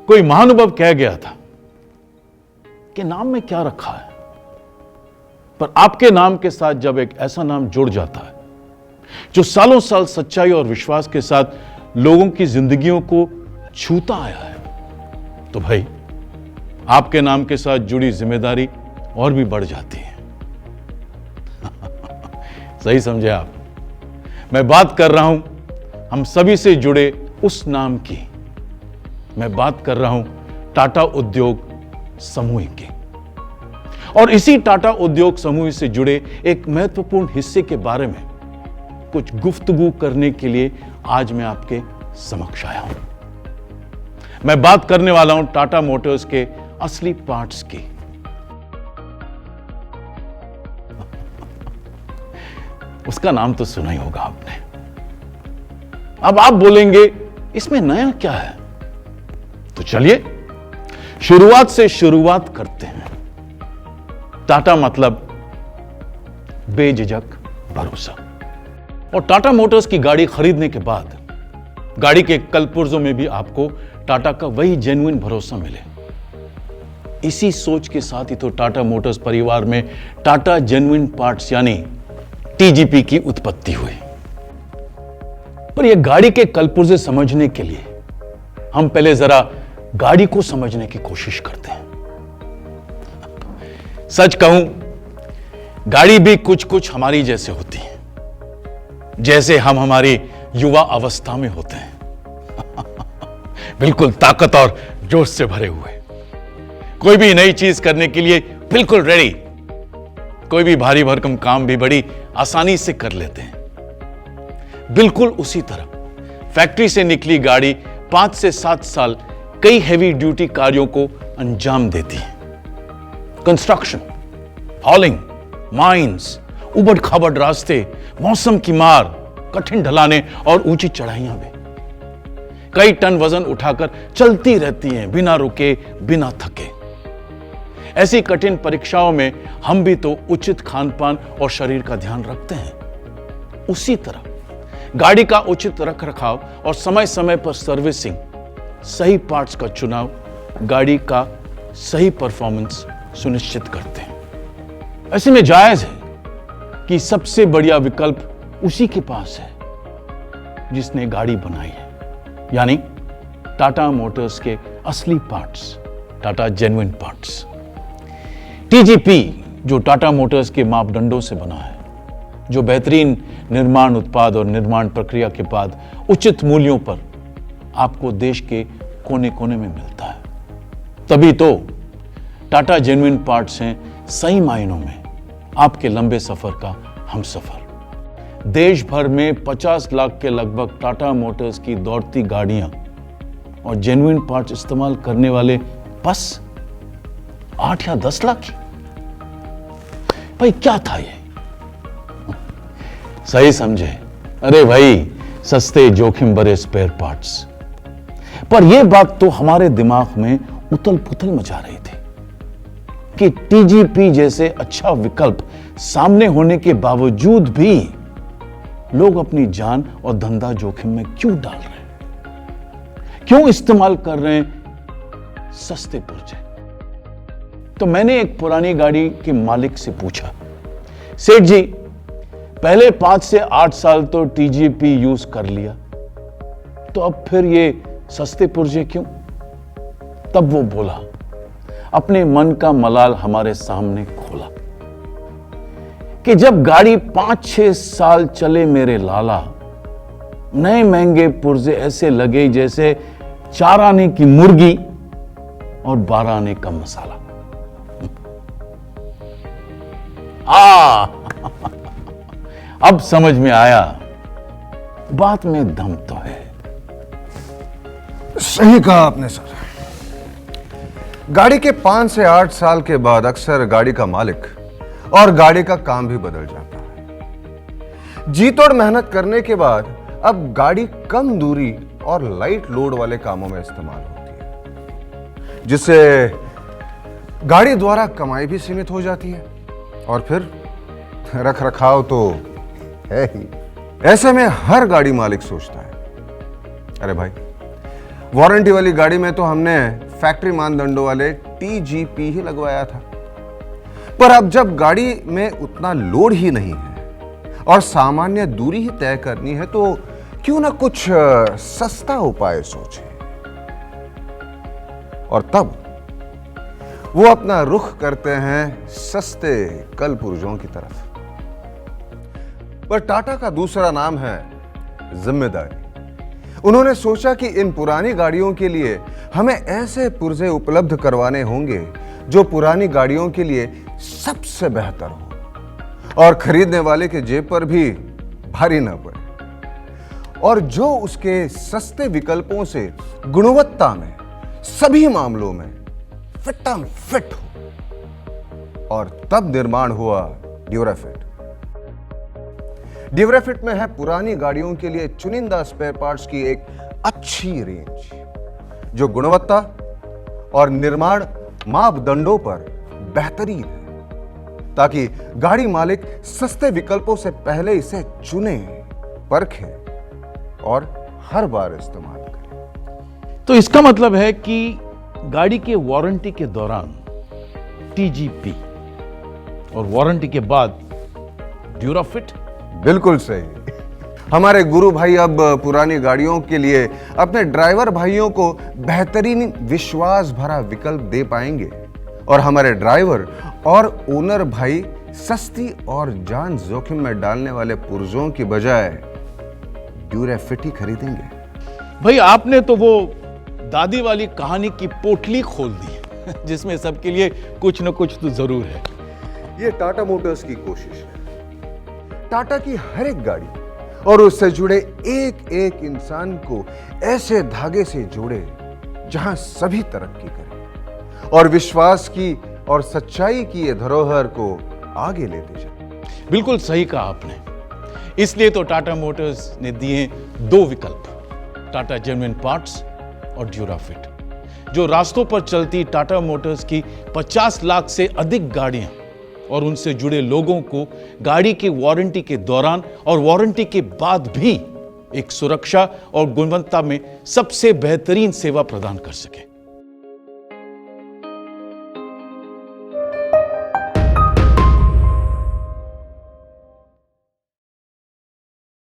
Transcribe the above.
कोई महानुभव कह गया था कि नाम में क्या रखा है, पर आपके नाम के साथ जब एक ऐसा नाम जुड़ जाता है जो सालों साल सच्चाई और विश्वास के साथ लोगों की जिंदगियों को छूता आया है, तो भाई आपके नाम के साथ जुड़ी जिम्मेदारी और भी बढ़ जाती है। सही समझे आप? मैं बात कर रहा हूं हम सभी से जुड़े उस नाम की। मैं बात कर रहा हूं टाटा उद्योग समूह की। और इसी टाटा उद्योग समूह से जुड़े एक महत्वपूर्ण हिस्से के बारे में कुछ गुफ्तगू करने के लिए आज मैं आपके समक्ष आया हूं। मैं बात करने वाला हूं टाटा मोटर्स के असली पार्ट्स की। उसका नाम तो सुना ही होगा आपने। अब आप बोलेंगे इसमें नया क्या है, तो चलिए शुरुआत से शुरुआत करते हैं। टाटा मतलब बेझिझक भरोसा। और टाटा मोटर्स की गाड़ी खरीदने के बाद गाड़ी के कलपुर्जों में भी आपको टाटा का वही जेन्युइन भरोसा मिले। इसी सोच के साथ ही तो टाटा मोटर्स परिवार में टाटा जेन्युइन पार्ट्स यानी टीजीपी की उत्पत्ति हुई। पर यह गाड़ी के कलपुर्जे समझने के लिए हम पहले जरा गाड़ी को समझने की कोशिश करते हैं। सच कहूं, गाड़ी भी कुछ कुछ हमारी जैसे होती है, जैसे हम हमारी युवा अवस्था में होते हैं। बिल्कुल ताकत और जोश से भरे हुए, कोई भी नई चीज करने के लिए बिल्कुल रेडी, कोई भी भारी भरकम काम भी बड़ी आसानी से कर लेते हैं। बिल्कुल उसी तरह फैक्ट्री से निकली गाड़ी 5 से 7 साल कई हेवी ड्यूटी कार्यों को अंजाम देती है। कंस्ट्रक्शन, हॉलिंग, माइंस, उबड़ खाबड़ रास्ते, मौसम की मार, कठिन ढलाने और ऊंची चढ़ाइयां भी कई टन वजन उठाकर चलती रहती हैं, बिना रुके, बिना थके। ऐसी कठिन परीक्षाओं में हम भी तो उचित खानपान और शरीर का ध्यान रखते हैं। उसी तरह गाड़ी का उचित रखरखाव और समय समय पर सर्विसिंग, सही पार्ट्स का चुनाव गाड़ी का सही परफॉर्मेंस सुनिश्चित करते हैं। ऐसे में जायज है कि सबसे बढ़िया विकल्प उसी के पास है जिसने गाड़ी बनाई है, यानी टाटा मोटर्स के असली parts, Tata genuine parts. TGP जो टाटा मोटर्स के मापदंडों से बना है, जो बेहतरीन निर्माण उत्पाद और निर्माण प्रक्रिया के बाद उचित मूल्यों पर आपको देश के कोने कोने में मिलता है। तभी तो टाटा जेन्युइन पार्ट्स हैं सही मायनों में आपके लंबे सफर का हमसफर। देश भर में 50 लाख के लगभग टाटा मोटर्स की दौड़ती गाड़ियां और जेन्युइन पार्ट्स इस्तेमाल करने वाले बस 8 या 10 लाख की। भाई क्या था ये? सही समझे, अरे भाई सस्ते जोखिम भरे स्पेयर पार्ट्स। पर यह बात तो हमारे दिमाग में उथल पुथल मचा रही थी कि टीजीपी जैसे अच्छा विकल्प सामने होने के बावजूद भी लोग अपनी जान और धंधा जोखिम में क्यों डाल रहे हैं, क्यों इस्तेमाल कर रहे हैं सस्ते पुर्जे। तो मैंने एक पुरानी गाड़ी के मालिक से पूछा, सेठ जी पहले 5 से 8 साल तो टीजीपी यूज कर लिया, तो अब फिर ये सस्ते पुर्जे क्यों? तब वो बोला, अपने मन का मलाल हमारे सामने खोला कि जब गाड़ी 5-6 साल चले मेरे लाला, नए महंगे पुर्जे ऐसे लगे जैसे 4 आने की मुर्गी और 12 आने का मसाला। अब समझ में आया, बात में दम तो है। सही कहा आपने सर। गाड़ी के 5 से 8 साल के बाद अक्सर गाड़ी का मालिक और गाड़ी का काम भी बदल जाता है। जी तोड़ मेहनत करने के बाद अब गाड़ी कम दूरी और लाइट लोड वाले कामों में इस्तेमाल होती है, जिससे गाड़ी द्वारा कमाई भी सीमित हो जाती है और फिर रख रखाव तो है ही। ऐसे में हर गाड़ी मालिक सोचता है, अरे भाई वारंटी वाली गाड़ी में तो हमने फैक्ट्री मानदंडों वाले TGP ही लगवाया था। पर अब जब गाड़ी में उतना लोड ही नहीं है और सामान्य दूरी ही तय करनी है, तो क्यों ना कुछ सस्ता उपाय सोचे। और तब वो अपना रुख करते हैं सस्ते कल पुर्जों की तरफ। पर टाटा का दूसरा नाम है जिम्मेदारी। उन्होंने सोचा कि इन पुरानी गाड़ियों के लिए हमें ऐसे पुर्जे उपलब्ध करवाने होंगे जो पुरानी गाड़ियों के लिए सबसे बेहतर हो और खरीदने वाले के जेब पर भी भारी ना पड़े, और जो उसके सस्ते विकल्पों से गुणवत्ता में सभी मामलों में फिटम फिट हो। और तब निर्माण हुआ ड्यूराफिट। ड्यूराफिट में है पुरानी गाड़ियों के लिए चुनिंदा स्पेयर पार्ट्स की एक अच्छी रेंज, जो गुणवत्ता और निर्माण मापदंडों पर बेहतरीन है, ताकि गाड़ी मालिक सस्ते विकल्पों से पहले इसे चुने, परखें और हर बार इस्तेमाल करें। तो इसका मतलब है कि गाड़ी के वारंटी के दौरान TGP और वारंटी के बाद ड्यूराफिट। बिल्कुल सही। हमारे गुरु भाई अब पुरानी गाड़ियों के लिए अपने ड्राइवर भाइयों को बेहतरीन विश्वास भरा विकल्प दे पाएंगे, और हमारे ड्राइवर और ओनर भाई सस्ती और जान जोखिम में डालने वाले पुर्जों की बजाय ड्यूराफिट ही खरीदेंगे। भाई आपने तो वो दादी वाली कहानी की पोटली खोल दी जिसमें सबके लिए कुछ न कुछ तो जरूर है। ये टाटा मोटर्स की कोशिश है। टाटा की हर एक गाड़ी और उससे जुड़े एक एक इंसान को ऐसे धागे से जोड़े जहां सभी तरक्की करें और विश्वास की और सच्चाई की ये धरोहर को आगे लेते जाए। बिल्कुल सही कहा आपने। इसलिए तो टाटा मोटर्स ने दिए दो विकल्प, टाटा जेन्युइन पार्ट्स और ड्यूराफिट, जो रास्तों पर चलती टाटा मोटर्स की 50 लाख से अधिक गाड़ियां और उनसे जुड़े लोगों को गाड़ी की वारंटी के दौरान और वारंटी के बाद भी एक सुरक्षा और गुणवत्ता में सबसे बेहतरीन सेवा प्रदान कर सके।